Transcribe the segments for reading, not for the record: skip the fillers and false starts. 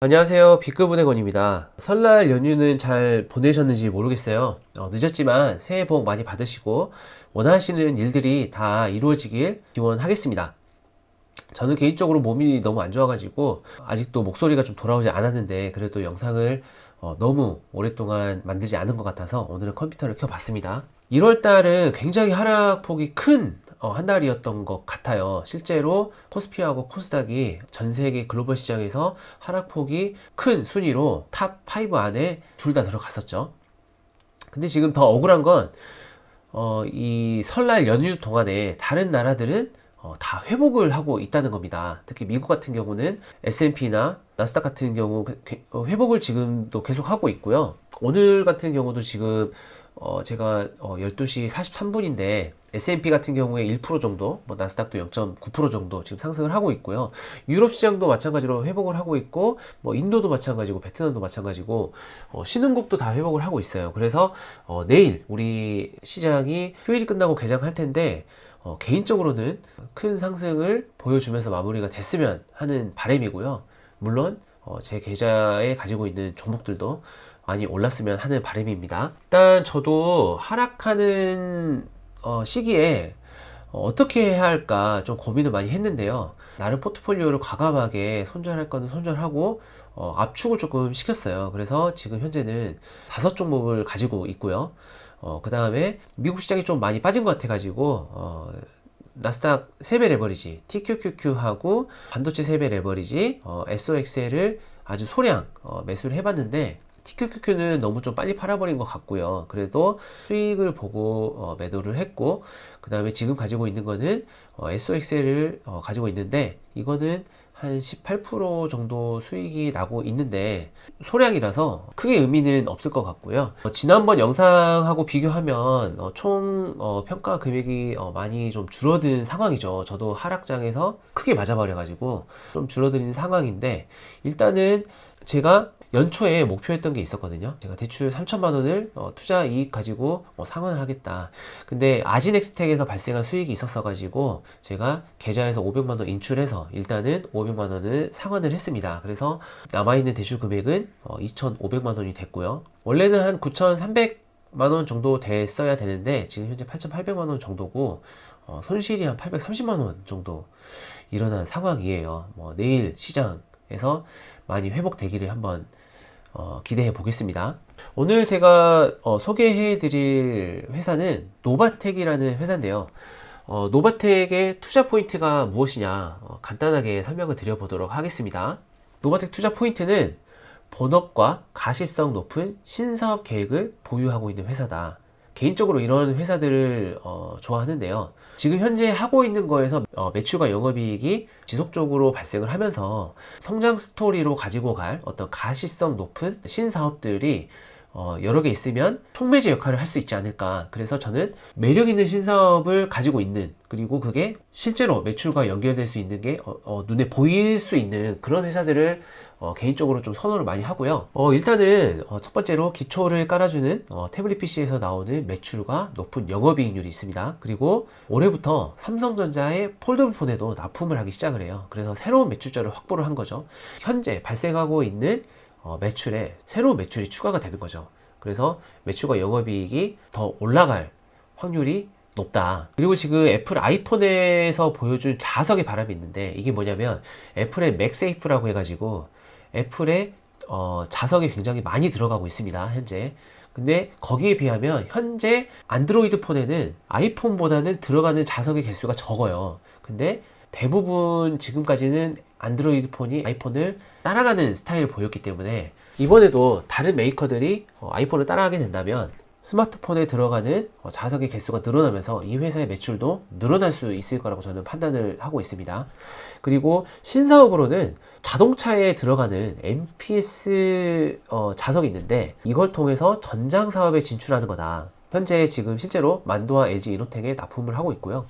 안녕하세요. B급은행원입니다. 설날 연휴는 잘 보내셨는지 모르겠어요. 늦었지만 새해 복 많이 받으시고 원하시는 일들이 다 이루어지길 기원하겠습니다. 저는 개인적으로 몸이 너무 안 좋아가지고 아직도 목소리가 좀 돌아오지 않았는데 그래도 영상을 너무 오랫동안 만들지 않은 것 같아서 오늘은 컴퓨터를 켜봤습니다. 1월 달은 굉장히 하락폭이 큰 한 달이었던 것 같아요. 실제로 코스피하고 코스닥이 전 세계 글로벌 시장에서 하락폭이 큰 순위로 탑 5 안에 둘 다 들어갔었죠. 근데 지금 더 억울한 건 이 설날 연휴 동안에 다른 나라들은 다 회복을 하고 있다는 겁니다. 특히 미국 같은 경우는 S&P나 나스닥 같은 경우 회복을 지금도 계속 하고 있고요. 오늘 같은 경우도 지금 제가 12시 43분인데 S&P 같은 경우에 1% 정도, 뭐 나스닥도 0.9% 정도 지금 상승을 하고 있고요. 유럽 시장도 마찬가지로 회복을 하고 있고, 뭐 인도도 마찬가지고, 베트남도 마찬가지고, 신흥국도 다 회복을 하고 있어요. 그래서 내일 우리 시장이 휴일이 끝나고 개장할 텐데 개인적으로는 큰 상승을 보여주면서 마무리가 됐으면 하는 바람이고요. 물론 제 계좌에 가지고 있는 종목들도 많이 올랐으면 하는 바람입니다. 일단 저도 하락하는 시기에 어떻게 해야 할까 좀 고민을 많이 했는데요. 나름 포트폴리오를 과감하게 손절할 거는 손절하고 압축을 조금 시켰어요. 그래서 지금 현재는 5종목을 가지고 있고요. 그 다음에 미국 시장이 좀 많이 빠진 것 같아가지고 나스닥 3배 레버리지, TQQQ하고 반도체 3배 레버리지, SOXL을 아주 소량 매수를 해봤는데 TQQQ는 너무 좀 빨리 팔아버린 것 같고요. 그래도 수익을 보고 매도를 했고, 그 다음에 지금 가지고 있는 거는 SOXL을 가지고 있는데 이거는 한 18% 정도 수익이 나고 있는데 소량이라서 크게 의미는 없을 것 같고요. 지난번 영상하고 비교하면 총 평가 금액이 많이 좀 줄어든 상황이죠. 저도 하락장에서 크게 맞아버려 가지고 좀 줄어든 상황인데 일단은 제가 연초에 목표했던 게 있었거든요. 제가 대출 3천만 원을 투자 이익 가지고 상환을 하겠다. 근데 아지넥스텍에서 발생한 수익이 있었어 가지고 제가 계좌에서 500만 원 인출해서 일단은 500만 원을 상환을 했습니다. 그래서 남아있는 대출 금액은 2,500만 원이 됐고요. 원래는 한 9,300만 원 정도 됐어야 되는데 지금 현재 8,800만 원 정도고 손실이 한 830만 원 정도 일어난 상황이에요. 내일 시장에서 많이 회복되기를 한번 기대해 보겠습니다. 오늘 제가 소개해 드릴 회사는 노바텍이라는 회사인데요. 노바텍의 투자 포인트가 무엇이냐 간단하게 설명을 드려 보도록 하겠습니다. 노바텍 투자 포인트는 본업과 가시성 높은 신사업 계획을 보유하고 있는 회사다. 개인적으로 이런 회사들을 좋아하는데요. 지금 현재 하고 있는 거에서 매출과 영업이익이 지속적으로 발생을 하면서 성장 스토리로 가지고 갈 어떤 가시성 높은 신사업들이 여러 개 있으면 촉매제 역할을 할 수 있지 않을까. 그래서 저는 매력 있는 신사업을 가지고 있는, 그리고 그게 실제로 매출과 연결될 수 있는 게 눈에 보일 수 있는 그런 회사들을 개인적으로 좀 선호를 많이 하고요. 일단은 첫 번째로 기초를 깔아주는 태블릿 PC에서 나오는 매출과 높은 영업이익률이 있습니다. 그리고 올해부터 삼성전자의 폴더블 폰에도 납품을 하기 시작을 해요. 그래서 새로운 매출자를 확보를 한 거죠. 현재 발생하고 있는 매출에 새로운 매출이 추가가 되는 거죠. 그래서 매출과 영업이익이 더 올라갈 확률이 높다. 그리고 지금 애플 아이폰에서 보여준 자석의 바람이 있는데 이게 뭐냐면 애플의 맥세이프라고 해가지고 애플의 자석이 굉장히 많이 들어가고 있습니다. 현재. 근데 거기에 비하면 현재 안드로이드 폰에는 아이폰보다는 들어가는 자석의 개수가 적어요. 근데 대부분 지금까지는 안드로이드 폰이 아이폰을 따라가는 스타일을 보였기 때문에 이번에도 다른 메이커들이 아이폰을 따라가게 된다면 스마트폰에 들어가는 자석의 개수가 늘어나면서 이 회사의 매출도 늘어날 수 있을 거라고 저는 판단을 하고 있습니다. 그리고 신사업으로는 자동차에 들어가는 MPS 자석이 있는데 이걸 통해서 전장 사업에 진출하는 거다. 현재 지금 실제로 만도와 LG 이노텍에 납품을 하고 있고요.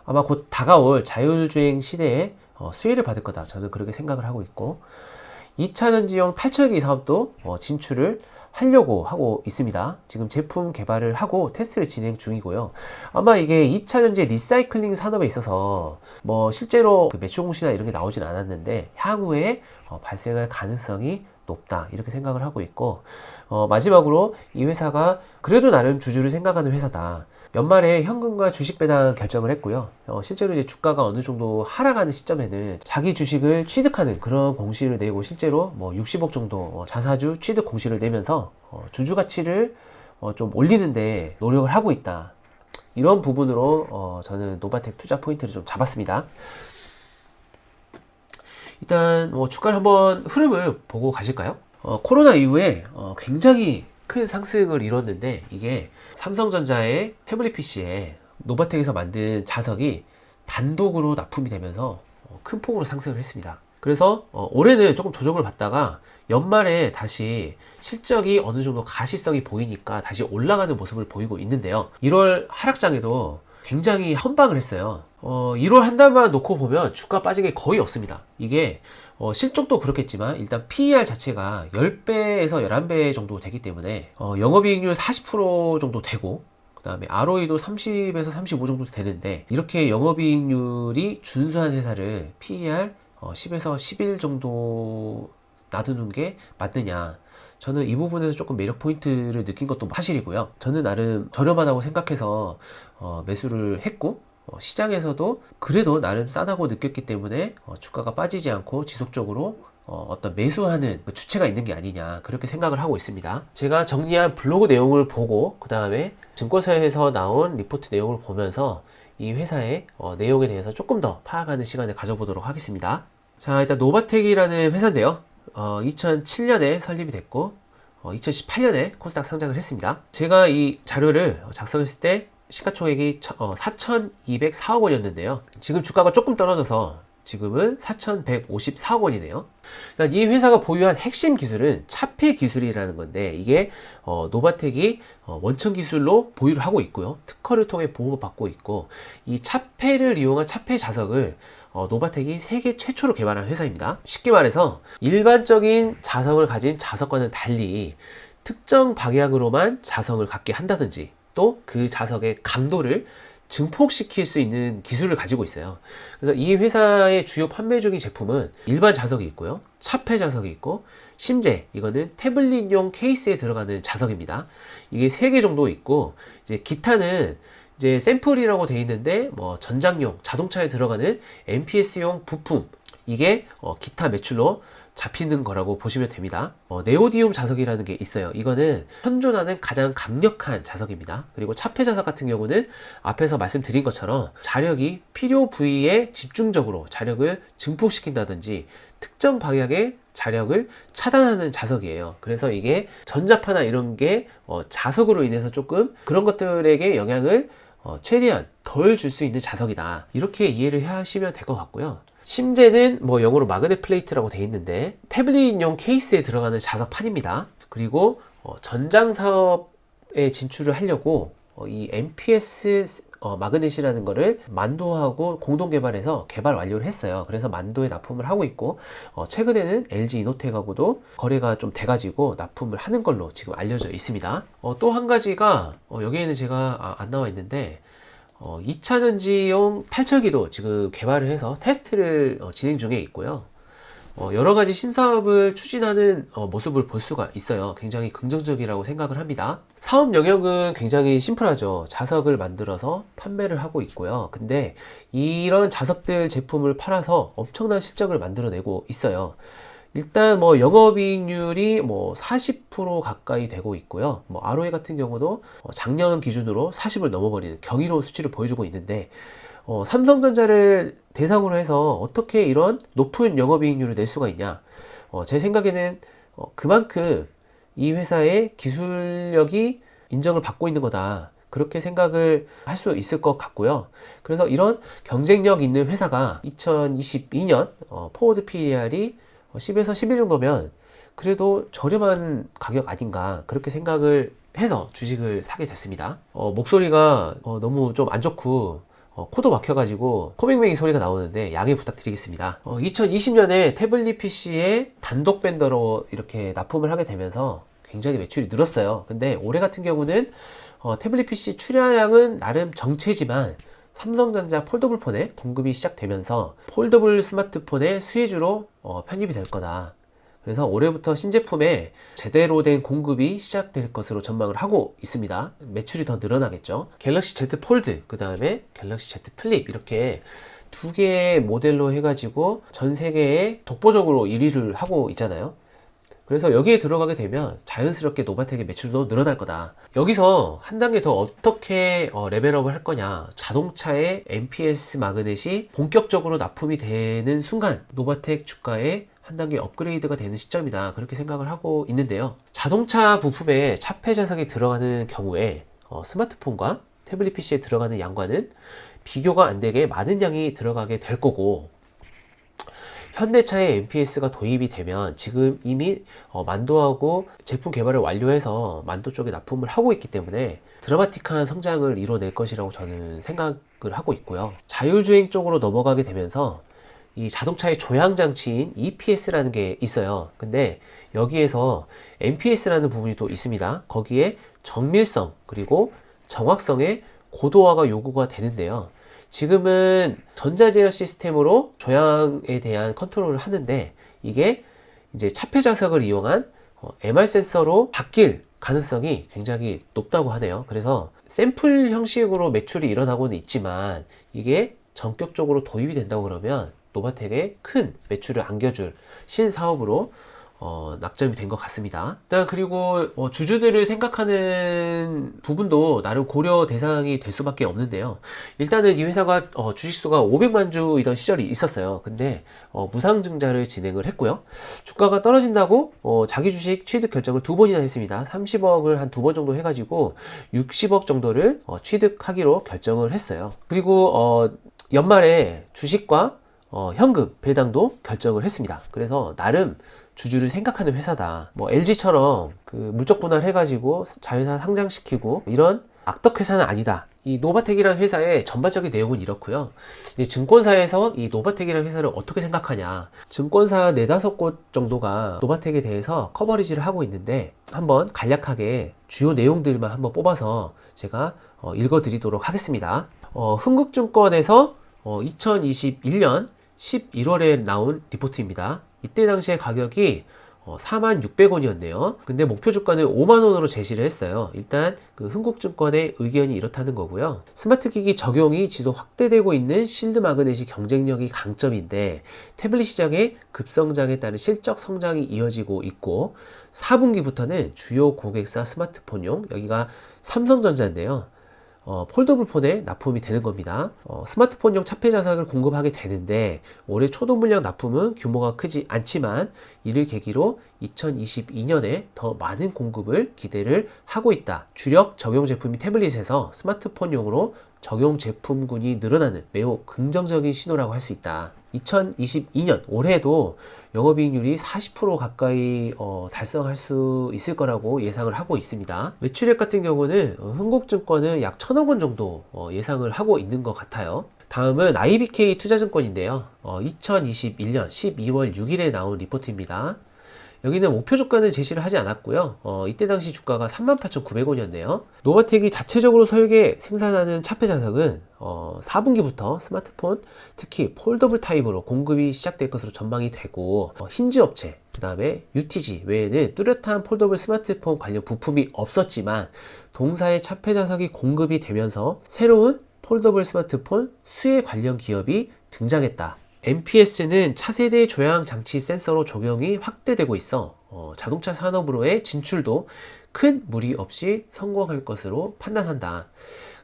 아마 곧 다가올 자율주행 시대에 수혜를 받을 거다. 저는 그렇게 생각을 하고 있고 2차 전지용 탈철기 사업도 진출을 하려고 하고 있습니다. 지금 제품 개발을 하고 테스트를 진행 중이고요. 아마 이게 2차 전지 리사이클링 산업에 있어서 뭐 실제로 그 매출 공시나 이런 게 나오진 않았는데 향후에 발생할 가능성이 높다 이렇게 생각을 하고 있고, 마지막으로 이 회사가 그래도 나름 주주를 생각하는 회사다. 연말에 현금과 주식 배당 결정을 했고요. 실제로 이제 주가가 어느 정도 하락하는 시점에는 자기 주식을 취득하는 그런 공시를 내고 실제로 뭐 60억 정도 자사주 취득 공시를 내면서 주주 가치를 좀 올리는데 노력을 하고 있다. 이런 부분으로 저는 노바텍 투자 포인트를 좀 잡았습니다. 일단 주가를 한번 흐름을 보고 가실까요? 코로나 이후에 굉장히 큰 상승을 이뤘는데, 이게 삼성전자의 태블릿 PC에 노바텍에서 만든 자석이 단독으로 납품이 되면서 큰 폭으로 상승을 했습니다. 그래서 올해는 조금 조정을 받다가 연말에 다시 실적이 어느 정도 가시성이 보이니까 다시 올라가는 모습을 보이고 있는데요. 1월 하락장에도 굉장히 헌방을 했어요. 1월 한 달만 놓고 보면 주가 빠진 게 거의 없습니다. 이게 실적도 그렇겠지만 일단 PER 자체가 10배에서 11배 정도 되기 때문에 영업이익률 40% 정도 되고, 그 다음에 ROE도 30에서 35 정도 되는데, 이렇게 영업이익률이 준수한 회사를 PER 10에서 11 정도 놔두는 게 맞느냐. 저는 이 부분에서 조금 매력 포인트를 느낀 것도 사실이고요. 저는 나름 저렴하다고 생각해서 매수를 했고, 시장에서도 그래도 나름 싸다고 느꼈기 때문에 주가가 빠지지 않고 지속적으로 어떤 매수하는 그 주체가 있는 게 아니냐, 그렇게 생각을 하고 있습니다. 제가 정리한 블로그 내용을 보고 그 다음에 증권사에서 나온 리포트 내용을 보면서 이 회사의 내용에 대해서 조금 더 파악하는 시간을 가져보도록 하겠습니다. 자, 일단 노바텍이라는 회사인데요. 2007년에 설립이 됐고 2018년에 코스닥 상장을 했습니다. 제가 이 자료를 작성했을 때 시가총액이 4,204억 원이었는데요. 지금 주가가 조금 떨어져서 지금은 4,154억 원이네요. 이 회사가 보유한 핵심 기술은 차폐 기술이라는 건데, 이게 노바텍이 원천 기술로 보유를 하고 있고요. 특허를 통해 보호받고 있고, 이 차폐를 이용한 차폐 자석을 노바텍이 세계 최초로 개발한 회사입니다. 쉽게 말해서 일반적인 자석을 가진 자석과는 달리 특정 방향으로만 자석을 갖게 한다든지, 또 그 자석의 강도를 증폭시킬 수 있는 기술을 가지고 있어요. 그래서 이 회사의 주요 판매 중인 제품은 일반 자석이 있고요, 차폐 자석이 있고, 심재, 이거는 태블릿용 케이스에 들어가는 자석입니다. 이게 3개 정도 있고, 이제 기타는 이제 샘플이라고 되어 있는데 전장용 자동차에 들어가는 MPS용 부품, 이게 기타 매출로 잡히는 거라고 보시면 됩니다. 네오디움 자석이라는 게 있어요. 이거는 현존하는 가장 강력한 자석입니다. 그리고 차폐 자석 같은 경우는 앞에서 말씀드린 것처럼 자력이 필요 부위에 집중적으로 자력을 증폭시킨다든지 특정 방향의 자력을 차단하는 자석이에요. 그래서 이게 전자파나 이런 게 자석으로 인해서 조금 그런 것들에게 영향을 최대한 덜 줄 수 있는 자석이다, 이렇게 이해를 하시면 될 것 같고요. 심재는 영어로 마그넷 플레이트라고 되어 있는데 태블릿용 케이스에 들어가는 자석판입니다. 그리고 전장 사업에 진출을 하려고 이 MPS 마그넷이라는 거를 만도하고 공동 개발해서 개발 완료를 했어요. 그래서 만도에 납품을 하고 있고, 최근에는 LG 이노텍하고도 거래가 좀 돼가지고 납품을 하는 걸로 지금 알려져 있습니다. 또 한 가지가 여기에는 제가 안 나와 있는데 2차 전지용 탈철기도 지금 개발을 해서 테스트를 진행 중에 있고요. 여러 가지 신사업을 추진하는 모습을 볼 수가 있어요. 굉장히 긍정적이라고 생각을 합니다. 사업 영역은 굉장히 심플하죠. 자석을 만들어서 판매를 하고 있고요. 근데 이런 자석들 제품을 팔아서 엄청난 실적을 만들어내고 있어요. 일단 영업이익률이 40% 가까이 되고 있고요. ROE 같은 경우도 작년 기준으로 40을 넘어버리는 경이로운 수치를 보여주고 있는데, 삼성전자를 대상으로 해서 어떻게 이런 높은 영업이익률을 낼 수가 있냐? 제 생각에는 그만큼 이 회사의 기술력이 인정을 받고 있는 거다, 그렇게 생각을 할 수 있을 것 같고요. 그래서 이런 경쟁력 있는 회사가 2022년 포워드 PER이 10에서 11 정도면 그래도 저렴한 가격 아닌가, 그렇게 생각을 해서 주식을 사게 됐습니다. 목소리가 너무 좀 안 좋고 코도 막혀가지고 코맹맹이 소리가 나오는데 양해 부탁드리겠습니다. 2020년에 태블릿 PC에 단독 벤더로 이렇게 납품을 하게 되면서 굉장히 매출이 늘었어요. 근데 올해 같은 경우는 태블릿 PC 출하량은 나름 정체지만 삼성전자 폴더블 폰의 공급이 시작되면서 폴더블 스마트폰의 수혜주로 편입이 될 거다. 그래서 올해부터 신제품에 제대로 된 공급이 시작될 것으로 전망을 하고 있습니다. 매출이 더 늘어나겠죠. 갤럭시 Z 폴드, 그 다음에 갤럭시 Z 플립, 이렇게 두 개의 모델로 해가지고 전 세계에 독보적으로 1위를 하고 있잖아요. 그래서 여기에 들어가게 되면 자연스럽게 노바텍의 매출도 늘어날 거다. 여기서 한 단계 더 어떻게 레벨업을 할 거냐. 자동차의 NPS 마그넷이 본격적으로 납품이 되는 순간 노바텍 주가에 한 단계 업그레이드가 되는 시점이다. 그렇게 생각을 하고 있는데요. 자동차 부품에 차폐 자석이 들어가는 경우에 스마트폰과 태블릿 PC에 들어가는 양과는 비교가 안 되게 많은 양이 들어가게 될 거고, 현대차의 NPS가 도입이 되면 지금 이미 만도하고 제품 개발을 완료해서 만도 쪽에 납품을 하고 있기 때문에 드라마틱한 성장을 이뤄낼 것이라고 저는 생각을 하고 있고요. 자율주행 쪽으로 넘어가게 되면서 이 자동차의 조향 장치인 EPS라는 게 있어요. 근데 여기에서 NPS라는 부분이 또 있습니다. 거기에 정밀성 그리고 정확성의 고도화가 요구가 되는데요. 지금은 전자제어 시스템으로 조향에 대한 컨트롤을 하는데 이게 이제 차폐 자석을 이용한 MR 센서로 바뀔 가능성이 굉장히 높다고 하네요. 그래서 샘플 형식으로 매출이 일어나고는 있지만 이게 전격적으로 도입이 된다고 그러면 노바텍에 큰 매출을 안겨줄 신사업으로 낙점이 된 것 같습니다. 일단 그리고 주주들을 생각하는 부분도 나름 고려 대상이 될 수밖에 없는데요. 일단은 이 회사가 주식수가 500만 주이던 시절이 있었어요. 근데 무상증자를 진행을 했고요. 주가가 떨어진다고 자기 주식 취득 결정을 2번이나 했습니다. 30억을 한 2번 정도 해가지고 60억 정도를 취득하기로 결정을 했어요. 그리고 연말에 주식과 현금 배당도 결정을 했습니다. 그래서 나름 주주를 생각하는 회사다. LG처럼 그 물적 분할해가지고 자회사 상장시키고 이런 악덕 회사는 아니다. 이 노바텍이라는 회사의 전반적인 내용은 이렇고요. 증권사에서 이 노바텍이라는 회사를 어떻게 생각하냐. 증권사 4-5곳 정도가 노바텍에 대해서 커버리지를 하고 있는데 한번 간략하게 주요 내용들만 한번 뽑아서 제가 읽어드리도록 하겠습니다. 흥국증권에서 2021년 11월에 나온 리포트입니다. 이때 당시에 가격이 46,000원이었네요. 근데 목표 주가는 5만원으로 제시를 했어요. 일단 그 흥국증권의 의견이 이렇다는 거고요. 스마트 기기 적용이 지속 확대되고 있는 쉴드 마그넷이 경쟁력이 강점인데 태블릿 시장의 급성장에 따른 실적 성장이 이어지고 있고 4분기부터는 주요 고객사 스마트폰용, 여기가 삼성전자인데요. 폴더블 폰에 납품이 되는 겁니다. 스마트폰용 차폐 자석을 공급하게 되는데 올해 초도 물량 납품은 규모가 크지 않지만 이를 계기로 2022년에 더 많은 공급을 기대를 하고 있다. 주력 적용 제품이 태블릿에서 스마트폰용으로 적용 제품군이 늘어나는 매우 긍정적인 신호라고 할 수 있다. 2022년 올해에도 영업이익률이 40% 가까이 달성할 수 있을 거라고 예상을 하고 있습니다. 매출액 같은 경우는 흥국증권은 약 1,000억 원 정도 예상을 하고 있는 것 같아요. 다음은 IBK 투자증권인데요. 2021년 12월 6일에 나온 리포트입니다. 여기는 목표 주가는 제시를 하지 않았고요. 이때 당시 주가가 38,900원이었네요. 노바텍이 자체적으로 설계 생산하는 차폐 자석은 4분기부터 스마트폰, 특히 폴더블 타입으로 공급이 시작될 것으로 전망이 되고 힌지 업체, 그 다음에 UTG 외에는 뚜렷한 폴더블 스마트폰 관련 부품이 없었지만 동사의 차폐 자석이 공급이 되면서 새로운 폴더블 스마트폰 수혜 관련 기업이 등장했다. NPS는 차세대 조향 장치 센서로 적용이 확대되고 있어 자동차 산업으로의 진출도 큰 무리 없이 성공할 것으로 판단한다.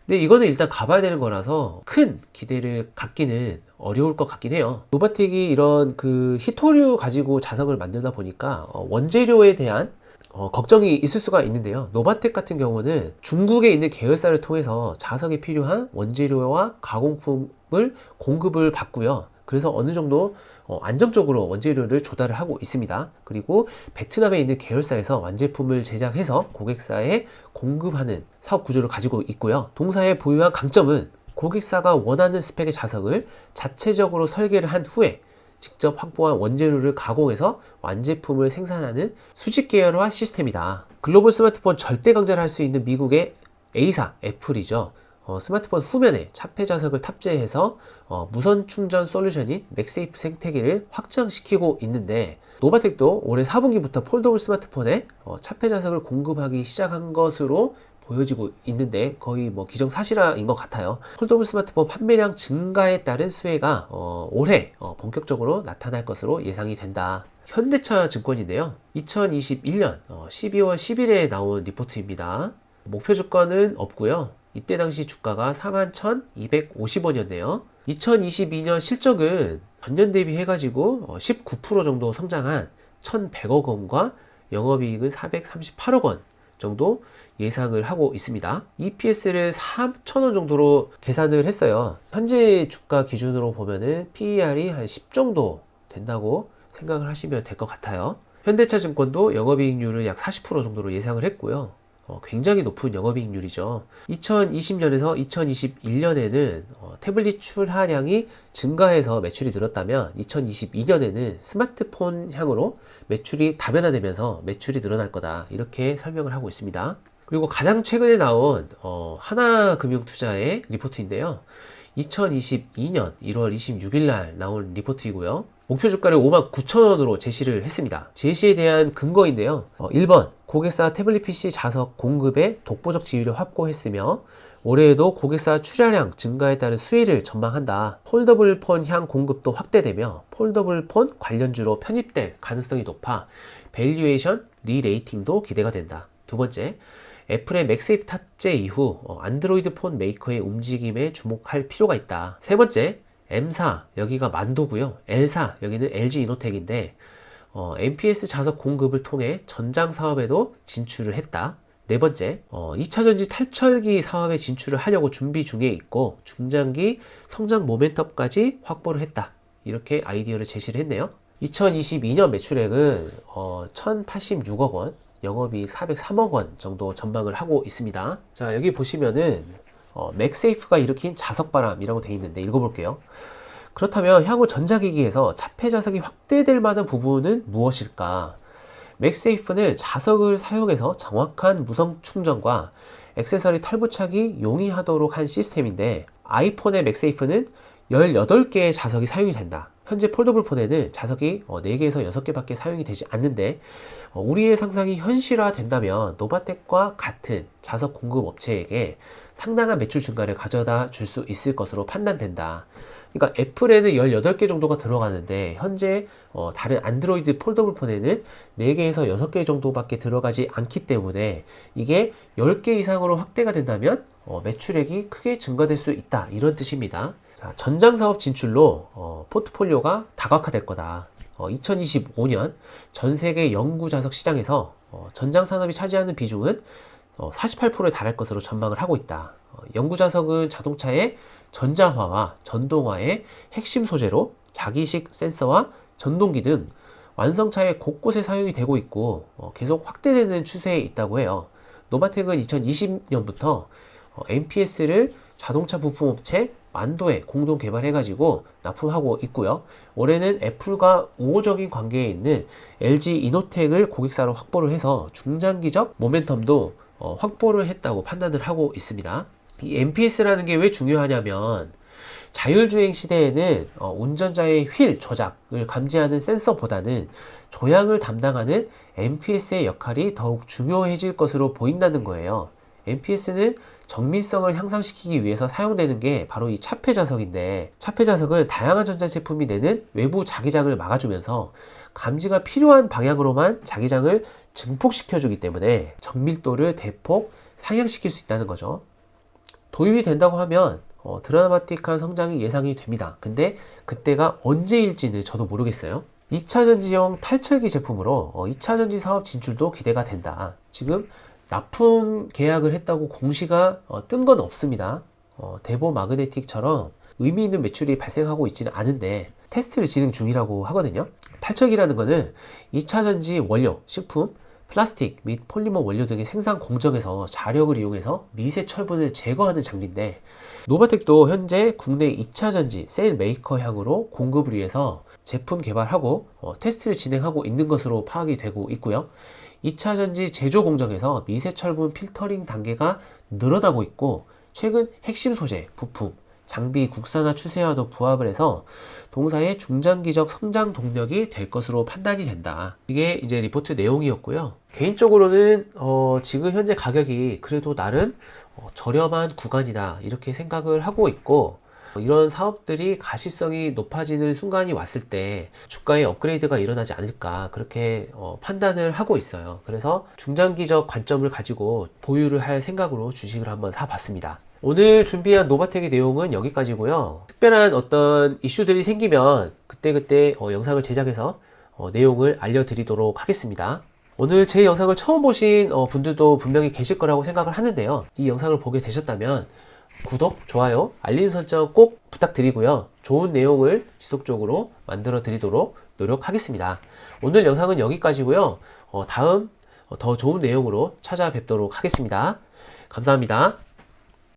근데 이거는 일단 가봐야 되는 거라서 큰 기대를 갖기는 어려울 것 같긴 해요. 노바텍이 이런 그 히토류 가지고 자석을 만들다 보니까 원재료에 대한 걱정이 있을 수가 있는데요. 노바텍 같은 경우는 중국에 있는 계열사를 통해서 자석에 필요한 원재료와 가공품을 공급을 받고요. 그래서 어느 정도 안정적으로 원재료를 조달을 하고 있습니다. 그리고 베트남에 있는 계열사에서 완제품을 제작해서 고객사에 공급하는 사업 구조를 가지고 있고요. 동사의 보유한 강점은 고객사가 원하는 스펙의 자석을 자체적으로 설계를 한 후에 직접 확보한 원재료를 가공해서 완제품을 생산하는 수직 계열화 시스템이다. 글로벌 스마트폰 절대 강자를 할 수 있는 미국의 A사, 애플이죠. 스마트폰 후면에 차폐 자석을 탑재해서 무선 충전 솔루션인 맥세이프 생태계를 확장시키고 있는데, 노바텍도 올해 4분기부터 폴더블 스마트폰에 차폐 자석을 공급하기 시작한 것으로 보여지고 있는데 거의 기정사실화인 것 같아요. 폴더블 스마트폰 판매량 증가에 따른 수혜가 올해 본격적으로 나타날 것으로 예상이 된다. 현대차 증권인데요. 2021년 12월 10일에 나온 리포트입니다. 목표 주가는 없고요. 이때 당시 주가가 41,250원이었네요. 2022년 실적은 전년 대비 해가지고 19% 정도 성장한 1,100억 원과 영업이익은 438억 원 정도 예상을 하고 있습니다. EPS를 4,000원 정도로 계산을 했어요. 현재 주가 기준으로 보면은 PER이 한 10 정도 된다고 생각을 하시면 될 것 같아요. 현대차 증권도 영업이익률을 약 40% 정도로 예상을 했고요. 굉장히 높은 영업이익률이죠. 2020년에서 2021년에는 태블릿 출하량이 증가해서 매출이 늘었다면 2022년에는 스마트폰 향으로 매출이 다변화되면서 매출이 늘어날 거다, 이렇게 설명을 하고 있습니다. 그리고 가장 최근에 나온 하나금융투자의 리포트인데요. 2022년 1월 26일 날 나온 리포트이고요. 목표 주가를 59,000원으로 제시를 했습니다. 제시에 대한 근거인데요. 1번, 고객사 태블릿 PC 자석 공급에 독보적 지위를 확보했으며 올해에도 고객사 출하량 증가에 따른 수혜를 전망한다. 폴더블 폰 향 공급도 확대되며 폴더블 폰 관련주로 편입될 가능성이 높아 밸류에이션 리레이팅도 기대가 된다. 두 번째, 애플의 맥세이프 탑재 이후 안드로이드 폰 메이커의 움직임에 주목할 필요가 있다. 세 번째, M사, 여기가 만도고요. L사, 여기는 LG 이노텍인데 MPS 자석 공급을 통해 전장 사업에도 진출을 했다. 네 번째, 2차전지 탈철기 사업에 진출을 하려고 준비 중에 있고 중장기 성장 모멘텀까지 확보를 했다. 이렇게 아이디어를 제시를 했네요. 2022년 매출액은 1,086억 원, 영업이익 403억 원 정도 전망을 하고 있습니다. 자, 여기 보시면은 맥세이프가 일으킨 자석바람이라고 되어 있는데 읽어볼게요. 그렇다면 향후 전자기기에서 차폐 자석이 확대될 만한 부분은 무엇일까? 맥세이프는 자석을 사용해서 정확한 무선 충전과 액세서리 탈부착이 용이하도록 한 시스템인데, 아이폰의 맥세이프는 18개의 자석이 사용이 된다. 현재 폴더블 폰에는 자석이 4개에서 6개밖에 사용이 되지 않는데, 우리의 상상이 현실화 된다면 노바텍과 같은 자석 공급 업체에게 상당한 매출 증가를 가져다 줄 수 있을 것으로 판단된다. 그러니까 애플에는 18개 정도가 들어가는데 현재 다른 안드로이드 폴더블 폰에는 4개에서 6개 정도밖에 들어가지 않기 때문에 이게 10개 이상으로 확대가 된다면 매출액이 크게 증가될 수 있다, 이런 뜻입니다. 자, 전장 사업 진출로 포트폴리오가 다각화될 거다. 2025년 전 세계 영구 자석 시장에서 전장 산업이 차지하는 비중은 48%에 달할 것으로 전망을 하고 있다. 영구 자석은 자동차의 전자화와 전동화의 핵심 소재로 자기식 센서와 전동기 등 완성차의 곳곳에 사용이 되고 있고 계속 확대되는 추세에 있다고 해요. 노바텍은 2020년부터 MPS를 자동차 부품업체 만도에 공동 개발해가지고 납품하고 있고요. 올해는 애플과 우호적인 관계에 있는 LG 이노텍을 고객사로 확보를 해서 중장기적 모멘텀도 확보를 했다고 판단을 하고 있습니다. 이 MPS라는 게 왜 중요하냐면 자율주행 시대에는 운전자의 휠 조작을 감지하는 센서보다는 조향을 담당하는 MPS의 역할이 더욱 중요해질 것으로 보인다는 거예요. MPS는 정밀성을 향상시키기 위해서 사용되는 게 바로 이 차폐 자석인데, 차폐 자석은 다양한 전자제품이 내는 외부 자기장을 막아주면서 감지가 필요한 방향으로만 자기장을 증폭시켜주기 때문에 정밀도를 대폭 상향시킬 수 있다는 거죠. 도입이 된다고 하면 드라마틱한 성장이 예상이 됩니다. 근데 그때가 언제일지는 저도 모르겠어요. 2차전지용 탈철기 제품으로 2차전지 사업 진출도 기대가 된다. 지금 납품 계약을 했다고 공시가 뜬 건 없습니다. 대보 마그네틱처럼 의미 있는 매출이 발생하고 있지는 않은데 테스트를 진행 중이라고 하거든요. 탈철기라는 거는 2차전지 원료, 식품, 플라스틱 및 폴리머 원료 등의 생산 공정에서 자력을 이용해서 미세 철분을 제거하는 장비인데, 노바텍도 현재 국내 2차전지 셀 메이커 향으로 공급을 위해서 제품 개발하고 테스트를 진행하고 있는 것으로 파악이 되고 있고요. 2차 전지 제조 공정에서 미세 철분 필터링 단계가 늘어나고 있고, 최근 핵심 소재, 부품, 장비 국산화 추세와도 부합을 해서 동사의 중장기적 성장 동력이 될 것으로 판단이 된다. 이게 이제 리포트 내용이었고요. 개인적으로는 지금 현재 가격이 그래도 나름 저렴한 구간이다 이렇게 생각을 하고 있고, 이런 사업들이 가시성이 높아지는 순간이 왔을 때 주가의 업그레이드가 일어나지 않을까 그렇게 판단을 하고 있어요. 그래서 중장기적 관점을 가지고 보유를 할 생각으로 주식을 한번 사봤습니다. 오늘 준비한 노바텍의 내용은 여기까지고요. 특별한 어떤 이슈들이 생기면 그때그때 영상을 제작해서 내용을 알려드리도록 하겠습니다. 오늘 제 영상을 처음 보신 분들도 분명히 계실 거라고 생각을 하는데요. 이 영상을 보게 되셨다면 구독, 좋아요, 알림 설정 꼭 부탁드리고요. 좋은 내용을 지속적으로 만들어 드리도록 노력하겠습니다. 오늘 영상은 여기까지고요. 다음 더 좋은 내용으로 찾아뵙도록 하겠습니다. 감사합니다.